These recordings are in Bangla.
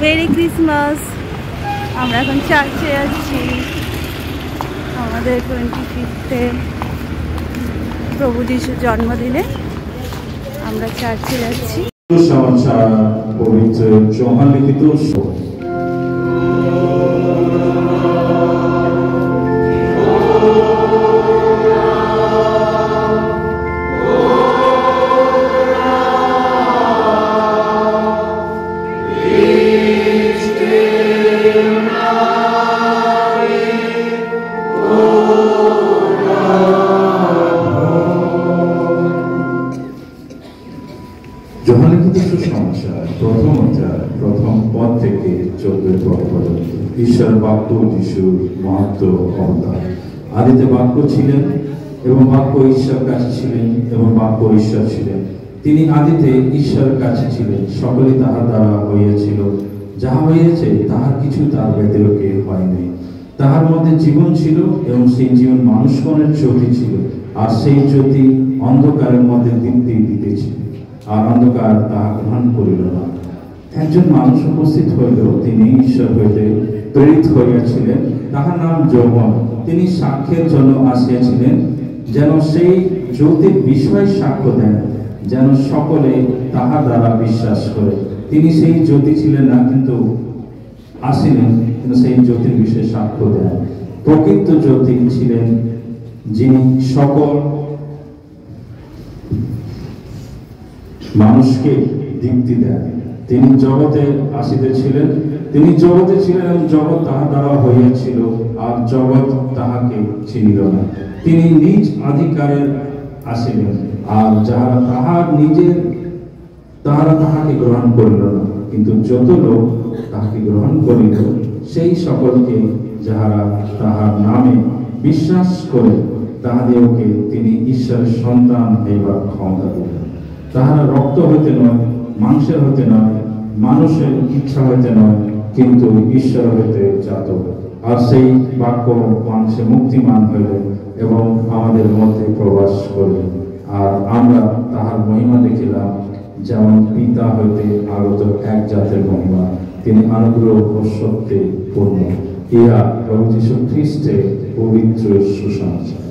Merry Christmas. আমরা এখন চার্চে যাচ্ছি আমাদের 25th প্রভু যিশুর জন্মদিনে আমরা চার্চে যাচ্ছি। সমাচার পবিত্র যোহান লিখিত প্রথম পদ থেকে 14 পদ পর্যন্ত। ঈশ্বর বাক্য যিশুর মহত্ব অবতার। আদিতে বাক্য ছিলেন এবং বাক্য ঈশ্বর কাছে ছিলেন এবং বাক্য ঈশ্বর ছিলেন। তিনি আদিতে ঈশ্বরের কাছে ছিলেন। সকলে তাহার দ্বারা হইয়াছিল, যাহা হইয়াছে তাহার কিছু তার ব্যতিরেকে হয়নি। তাহার মধ্যে জীবন ছিল এবং সেই জীবন মানুষগণের জ্যোতি ছিল, আর সেই জ্যোতি অন্ধকারের মধ্যে দীপ্তি দিতেছিল, আর অন্ধকার তাহা গ্রহণ করিল না। একজন মানুষ উপস্থিত হইল, তিনি ঈশ্বর হইতে প্রেরিত হইয়াছিলেন, তাহার নাম যোহন। তিনি সাক্ষ্যের জন্য আসিয়াছিলেন, যেন সেই জ্যোতির বিষয়ে সাক্ষ্য দেন, যেন সকলে তাহার দ্বারা বিশ্বাস করে। তিনি সেই জ্যোতি ছিলেন না, কিন্তু আসিলেন কিন্তু সেই জ্যোতির বিষয়ে সাক্ষ্য দেন। প্রকৃত জ্যোতি ছিলেন যিনি সকল মানুষকে দীপ্তি দেন। তিনি জগতে আসিতেছিলেন, তিনি জগতে ছিলেন এবং জগৎ তাহার দ্বারা হইয়াছিল, আর জগৎ তাহাকে চিনিল না। তিনি নিজ অধিকারে আসিলেন, আর যাহারা তাহারা তাহাকে গ্রহণ করিল না। কিন্তু যত লোক তাহাকে গ্রহণ করিল, সেই সকলকে যাহারা তাহার নামে বিশ্বাস করে, তাহাদেরকে তিনি ঈশ্বরের সন্তান হইবার ক্ষমতা দিলেন। তাহারা রক্ত হইতে নয়, মাংসের হইতে নয়, মানুষের ইচ্ছা হইতে নয়, কিন্তু ঈশ্বর হইতে জাত। আর সেই বাক্য মানুষে মুক্তিমান হইল এবং আমাদের মধ্যে প্রবাস করিল। আর আমরা তাহার মহিমা দেখিলাম, যেমন পিতা হইতে আগত এক জাতের মহিমা। তিনি অনুগ্রহ ও সত্যে পূর্ণ। ইহা প্রভু যীশু খ্রিস্টের পবিত্র সুসমাচার।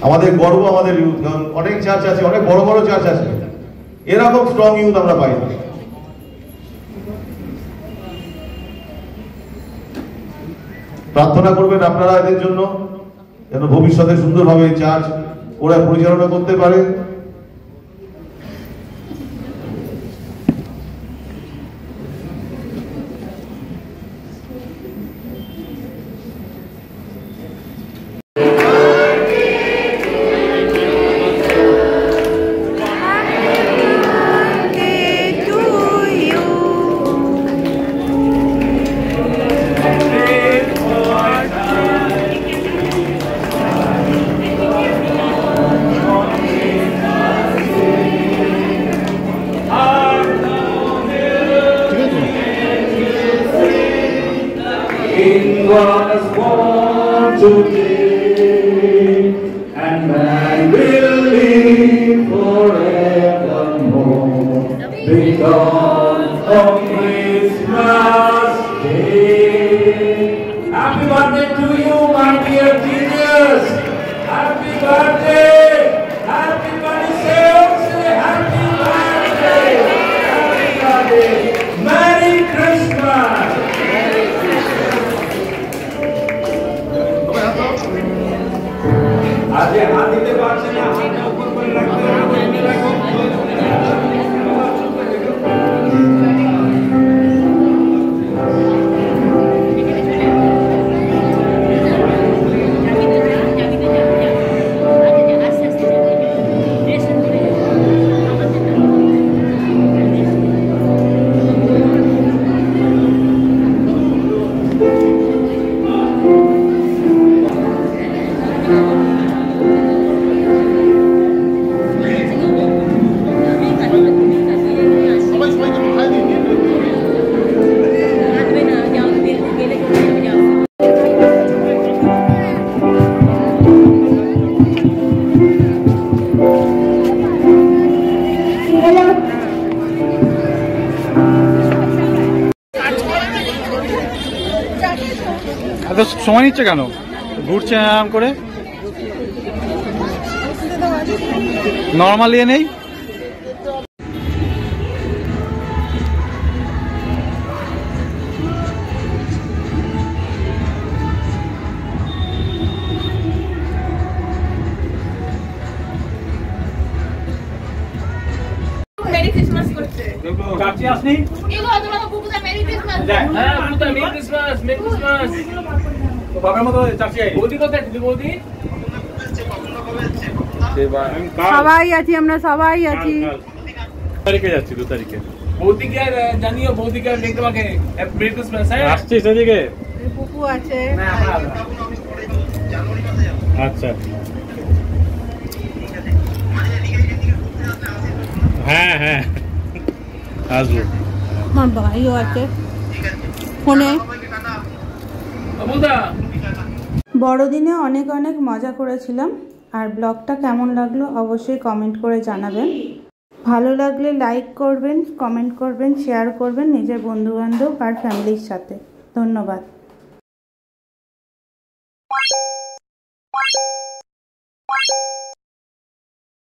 আমাদের গর্ব আমাদের ইউথ, কারণ অনেক চার্চ আছে, অনেক বড় বড় চার্চ আছে, এরকম স্ট্রং ইউথ আমরা পাই না। প্রার্থনা করবেন আপনারা এদের জন্য, যেন ভবিষ্যতে সুন্দরভাবে চার্চ ওরা পরিচালনা করতে পারে। King was born today, and man will live forevermore because of Christmas Day. Happy birthday to you, my dear Jesus. Happy birthday. Happy birthday. Say happy birthday. Happy birthday. Merry Christmas. আজকে হাত দিতে পারছে না, হাতটা উপর করে রাখতে হবে। এত সময় নিচ্ছে কেন? ঘুরছে আরাম করে, নর্মালি নেই। মেরি ক্রিসমাস করতে চাচি আসনি? এগো তোমরা বুকুদা মেরি ক্রিসমাস হ্যাঁ বুকুদা মেরি ক্রিসমাস তো বাবার মতো চাচি আই বৌদি কোথায় দিদি বৌদি সবাই আছি, আমরা সবাই আছি। তারিখে যাচ্ছি, 2 তারিখে। বৌদিকে জানিও, বৌদিকে লিখ তোমাকে মেরি ক্রিসমাস হ্যাঁ আসছিস এদিকে? পুপু আছে। আচ্ছা হ্যাঁ হ্যাঁ আসবো। আমার ভাইও আছে ফোনে। বড়দিনে অনেক অনেক মজা করেছিলাম। আর ব্লগটা কেমন লাগলো অবশ্যই কমেন্ট করে জানাবেন। ভালো লাগলে লাইক করবেন, কমেন্ট করবেন, শেয়ার করবেন নিজের বন্ধুবান্ধব আর ফ্যামিলির সাথে। ধন্যবাদ।